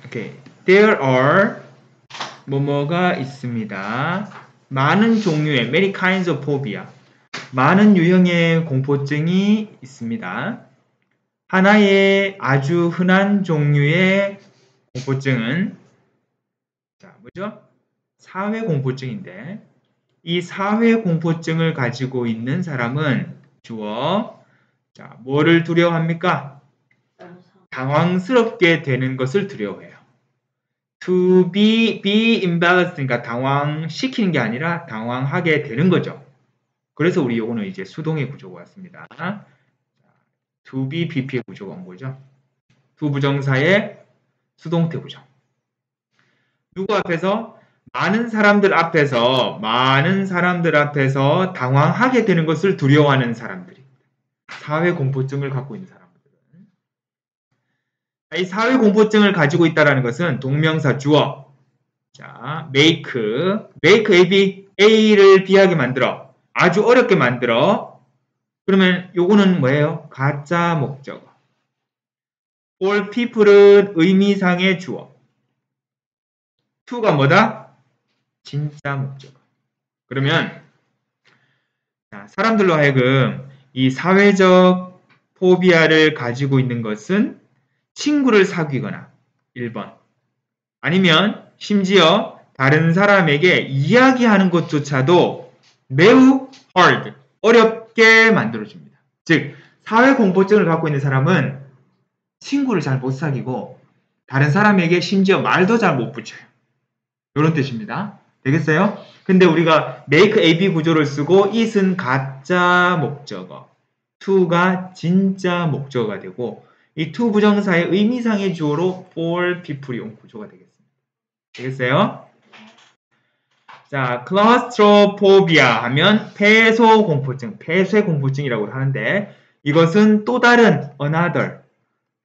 Okay. There are 뭐뭐가 있습니다. 많은 종류의 many kinds of phobia. 많은 유형의 공포증이 있습니다. 하나의 아주 흔한 종류의 공포증은 뭐죠? 사회 공포증인데 이 사회 공포증을 가지고 있는 사람은 주어 뭐를 두려워합니까? 당황스럽게 되는 것을 두려워해요. To be embarrassed니까 당황시키는 게 아니라 당황하게 되는 거죠. 그래서 우리 요거는 이제 수동의 구조가 왔습니다. To be BP의 구조가 온 거죠. 두 부정사의 수동태 부정. 누구 앞에서? 많은 사람들 앞에서 당황하게 되는 것을 두려워하는 사람들이 사회 공포증을 갖고 있는 사람들은 이 사회 공포증을 가지고 있다는 것은 동명사 주어 make A를 B하게 만들어 아주 어렵게 만들어 그러면 요거는 뭐예요? 가짜 목적어 all people은 의미상의 주어 to가 뭐다? 진짜 목적어 그러면 사람들로 하여금 이 사회적 포비아를 가지고 있는 것은 친구를 사귀거나 1번 아니면 심지어 다른 사람에게 이야기하는 것조차도 매우 hard, 어렵게 만들어줍니다. 즉 사회 공포증을 갖고 있는 사람은 친구를 잘 못 사귀고 다른 사람에게 심지어 말도 잘 못 붙여요. 이런 뜻입니다. 되겠어요? 근데 우리가 make AB 구조를 쓰고 it은 가짜 목적어, to가 진짜 목적어가 되고 이 to 부정사의 의미상의 주어로 for people이 온 구조가 되겠습니다. 되겠어요? 자, claustrophobia 하면 폐소 공포증, 폐쇄 공포증이라고 하는데 이것은 또 다른 another,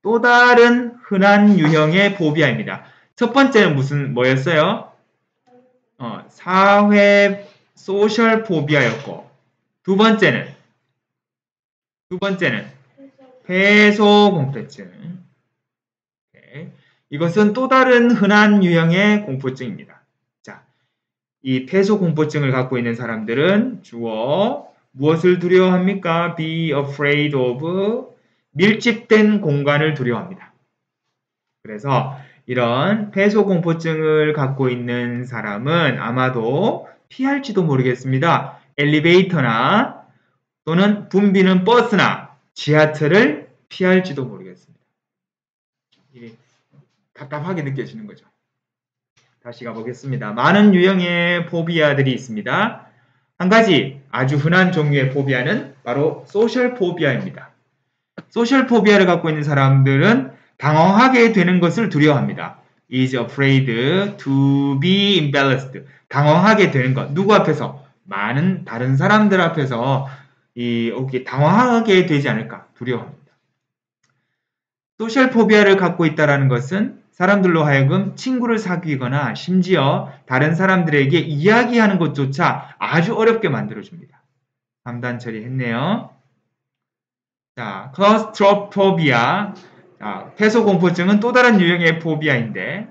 또 다른 흔한 유형의 포비아입니다. 첫 번째는 뭐였어요? 사회 소셜 포비아였고 두 번째는 폐소 공포증. 이것은 또 다른 흔한 유형의 공포증입니다. 자, 이 폐소 공포증을 갖고 있는 사람들은 주어 무엇을 두려워합니까? Be afraid of 밀집된 공간을 두려워합니다. 그래서 이런 폐소 공포증을 갖고 있는 사람은 아마도 피할지도 모르겠습니다. 엘리베이터나 또는 붐비는 버스나 지하철을 피할지도 모르겠습니다. 답답하게 느껴지는 거죠. 다시 가보겠습니다. 많은 유형의 포비아들이 있습니다. 한 가지 아주 흔한 종류의 포비아는 바로 소셜 포비아입니다. 소셜 포비아를 갖고 있는 사람들은 당황하게 되는 것을 두려워합니다. is afraid to be embarrassed. 당황하게 되는 것. 누구 앞에서? 많은 다른 사람들 앞에서 당황하게 되지 않을까 두려워합니다. 소셜 포비아를 갖고 있다는 것은 사람들로 하여금 친구를 사귀거나 심지어 다른 사람들에게 이야기하는 것조차 아주 어렵게 만들어줍니다. 3단 처리했네요. 자, claustrophobia. 폐소 공포증은 또 다른 유형의 포비아인데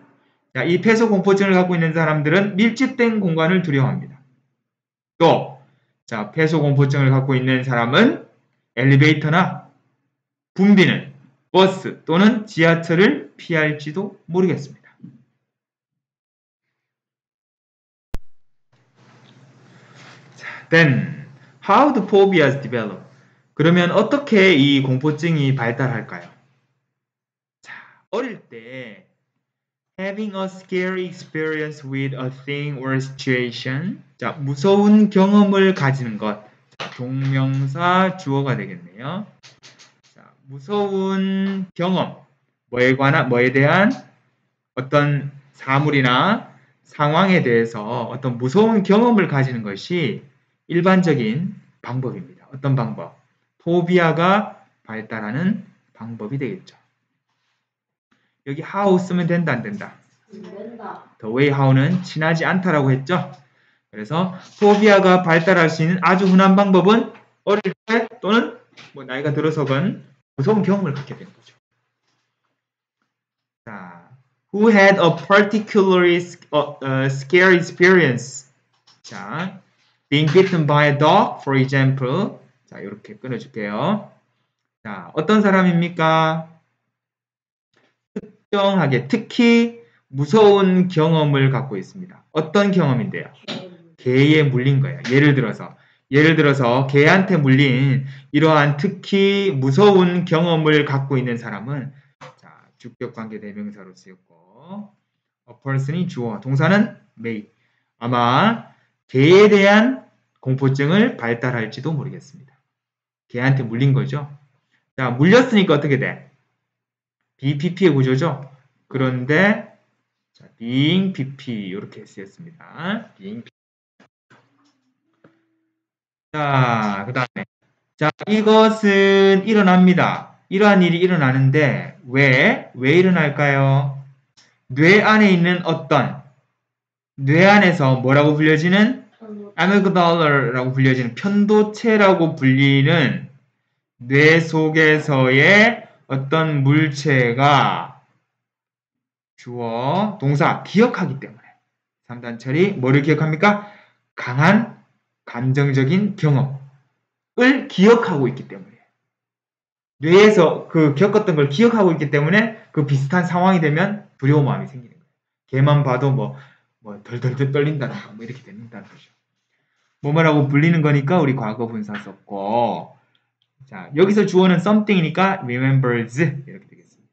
자, 이 폐소 공포증을 갖고 있는 사람들은 밀집된 공간을 두려워합니다. 또 폐소 공포증을 갖고 있는 사람은 엘리베이터나 붐비는 버스 또는 지하철을 피할지도 모르겠습니다. Then, how do phobias develop? 그러면 어떻게 이 공포증이 발달할까요? 자, 어릴 때 having a scary experience with a thing or situation. 자, 무서운 경험을 가지는 것. 자, 동명사 주어가 되겠네요. 자, 무서운 경험. 뭐에 대한 어떤 사물이나 상황에 대해서 어떤 무서운 경험을 가지는 것이 일반적인 방법입니다. 어떤 방법? 포비아가 발달하는 방법이 되겠죠. 여기 how 쓰면 된다, 안 된다? 된다. The way how는 친하지 않다라고 했죠. 그래서 포비아가 발달할 수 있는 아주 흔한 방법은 어릴 때 또는 나이가 들어서건 무서운 경험을 갖게 되는 거죠. 자, who had a particularly scary experience. 자, being bitten by a dog, for example. 자, 이렇게 끊어줄게요. 자, 어떤 사람입니까? 특정하게, 특히 무서운 경험을 갖고 있습니다. 어떤 경험인데요? 개에 물린 거예요. 예를 들어서 개한테 물린 이러한 특히 무서운 경험을 갖고 있는 사람은 자, 주격관계 대명사로 쓰였고 a person이 주어, 동사는 may. 아마 개에 대한 공포증을 발달할지도 모르겠습니다. 개한테 물린 거죠. 자, 물렸으니까 어떻게 돼? BPP의 구조죠. 그런데 자, being PP 이렇게 쓰였습니다. being PP. 자, 그 다음에 자, 이것은 일어납니다. 이러한 일이 일어나는데 왜 일어날까요? 뇌 안에 있는 뇌 안에서 뭐라고 불려지는 아미그달라라고 불려지는 편도체라고 불리는 뇌 속에서의 어떤 물체가 주어, 동사, 기억하기 때문에 3단 처리 뭐를 기억합니까? 강한 감정적인 경험을 기억하고 있기 때문에 뇌에서 그 겪었던 걸 기억하고 있기 때문에 그 비슷한 상황이 되면 두려운 마음이 생기는 거예요. 걔만 봐도 뭐 덜덜덜 떨린다든가 뭐 이렇게 된다는 거죠. 뭐뭐라고 불리는 거니까 우리 과거 분사 썼고 자 여기서 주어는 something이니까 remembers 이렇게 되겠습니다.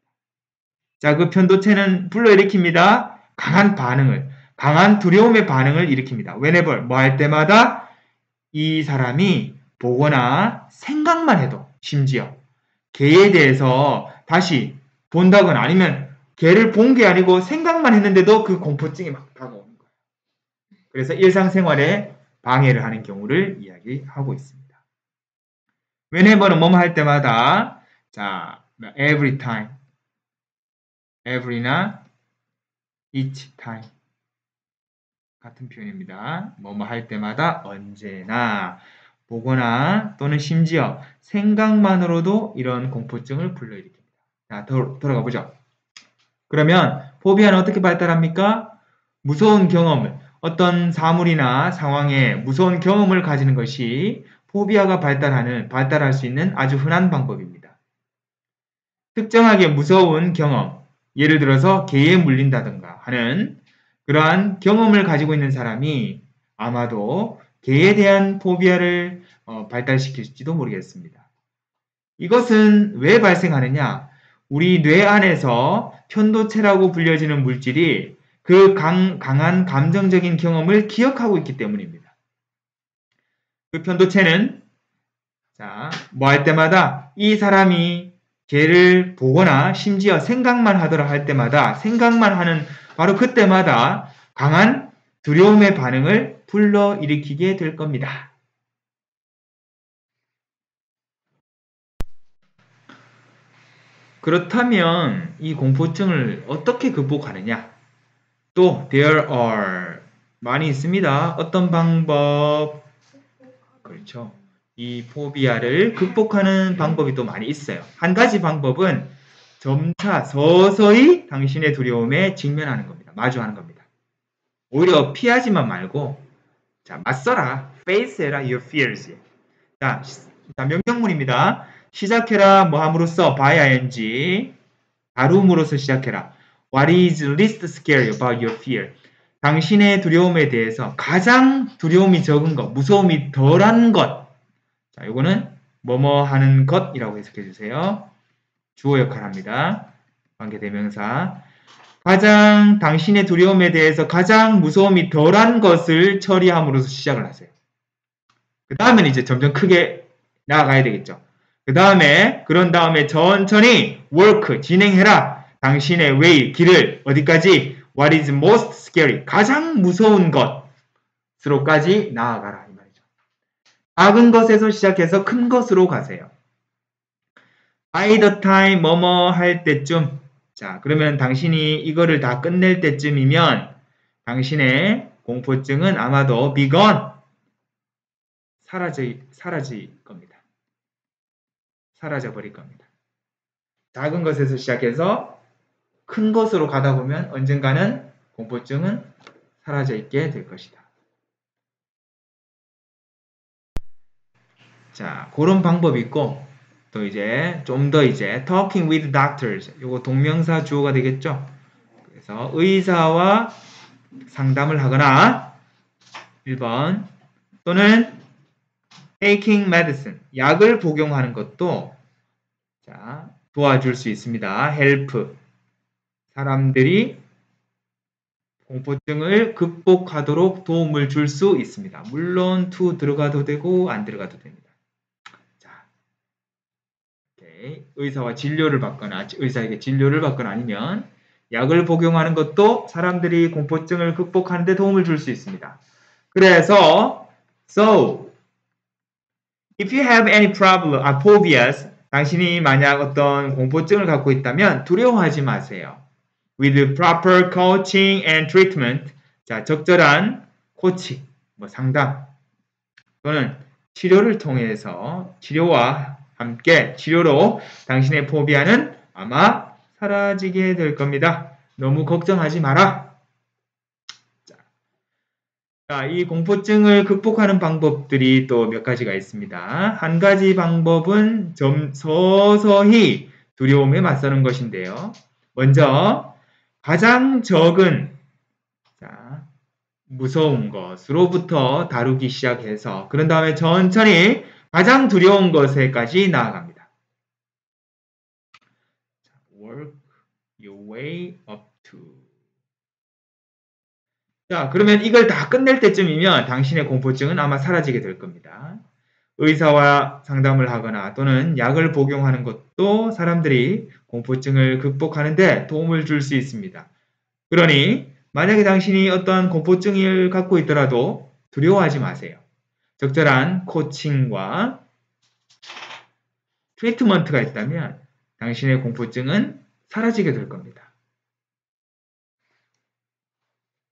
자, 그 편도체는 불러일으킵니다. 강한 두려움의 반응을 일으킵니다. whenever 뭐 할 때마다 이 사람이 보거나 생각만 해도 심지어 개에 대해서 다시 본다거나 아니면 개를 본 게 아니고 생각만 했는데도 그 공포증이 막 다가오는 거예요. 그래서 일상생활에 방해를 하는 경우를 이야기하고 있습니다. whenever는 뭐뭐 할 때마다 자, every time, every나 each time 같은 표현입니다. 뭐뭐 할 때마다 언제나 보거나 또는 심지어 생각만으로도 이런 공포증을 불러일으킵니다. 자, 돌아가 보죠. 그러면 포비아는 어떻게 발달합니까? 무서운 경험을 어떤 사물이나 상황에 무서운 경험을 가지는 것이 포비아가 발달할 수 있는 아주 흔한 방법입니다. 특정하게 무서운 경험, 예를 들어서 개에 물린다든가 하는 그러한 경험을 가지고 있는 사람이 아마도 개에 대한 포비아를 발달시킬지도 모르겠습니다. 이것은 왜 발생하느냐? 우리 뇌 안에서 편도체라고 불려지는 물질이 그 강한 감정적인 경험을 기억하고 있기 때문입니다. 그 편도체는 자, 뭐 할 때마다 이 사람이 개를 보거나 심지어 생각만 하더라 할 때마다 생각만 하는 바로 그때마다 강한 두려움의 반응을 불러일으키게 될 겁니다. 그렇다면 이 공포증을 어떻게 극복하느냐? 또 there are 많이 있습니다. 어떤 방법? 그렇죠. 이 포비아를 극복하는 방법이 또 많이 있어요. 한 가지 방법은 점차 서서히 당신의 두려움에 직면하는 겁니다. 마주하는 겁니다. 오히려 피하지만 말고 자 맞서라. Face 해라 your fears. 자 명령문입니다. 시작해라 뭐 함으로써 by ing 다룸으로써 시작해라. What is least scary about your fear? 당신의 두려움에 대해서 가장 두려움이 적은 것, 무서움이 덜한 것. 자, 요거는 뭐뭐 하는 것이라고 해석해 주세요. 주어 역할을 합니다. 관계대명사. 가장 당신의 두려움에 대해서 가장 무서움이 덜한 것을 처리함으로써 시작을 하세요. 그 다음에는 이제 점점 크게 나아가야 되겠죠. 그런 다음에 천천히 work, 진행해라. 당신의 way, 길을 어디까지? What is most scary? 가장 무서운 것으로까지 나아가라. 이 말이죠. 작은 것에서 시작해서 큰 것으로 가세요. By the time 뭐뭐 할 때쯤 자 그러면 당신이 이거를 다 끝낼 때쯤이면 당신의 공포증은 아마도 be gone 사라질 겁니다. 사라져 버릴 겁니다. 작은 것에서 시작해서 큰 것으로 가다 보면 언젠가는 공포증은 사라져 있게 될 것이다. 자, 그런 방법이 있고, 또 이제 좀 더 이제 talking with doctors, 요거 동명사 주어가 되겠죠. 그래서 의사와 상담을 하거나 1번 또는 taking medicine, 약을 복용하는 것도 자, 도와줄 수 있습니다. help, 사람들이 공포증을 극복하도록 도움을 줄 수 있습니다. 물론 to 들어가도 되고 안 들어가도 됩니다. 자, 오케이. 의사와 진료를 받거나 의사에게 진료를 받거나 아니면 약을 복용하는 것도 사람들이 공포증을 극복하는 데 도움을 줄 수 있습니다. 그래서 so if you have any problem, phobias, 당신이 만약 어떤 공포증을 갖고 있다면 두려워하지 마세요. With proper coaching and treatment, 자, 적절한 코칭, 상담 또는 치료를 통해서 치료와 함께 치료로 당신의 포비아는 아마 사라지게 될 겁니다. 너무 걱정하지 마라. 자, 이 공포증을 극복하는 방법들이 또 몇 가지가 있습니다. 한 가지 방법은 좀 서서히 두려움에 맞서는 것인데요. 먼저 가장 적은 무서운 것으로부터 다루기 시작해서 그런 다음에 천천히 가장 두려운 것에까지 나아갑니다. Work your way up to. 자, 그러면 이걸 다 끝낼 때쯤이면 당신의 공포증은 아마 사라지게 될 겁니다. 의사와 상담을 하거나 또는 약을 복용하는 것도 사람들이 공포증을 극복하는 데 도움을 줄 수 있습니다. 그러니 만약에 당신이 어떤 공포증을 갖고 있더라도 두려워하지 마세요. 적절한 코칭과 트리트먼트가 있다면 당신의 공포증은 사라지게 될 겁니다.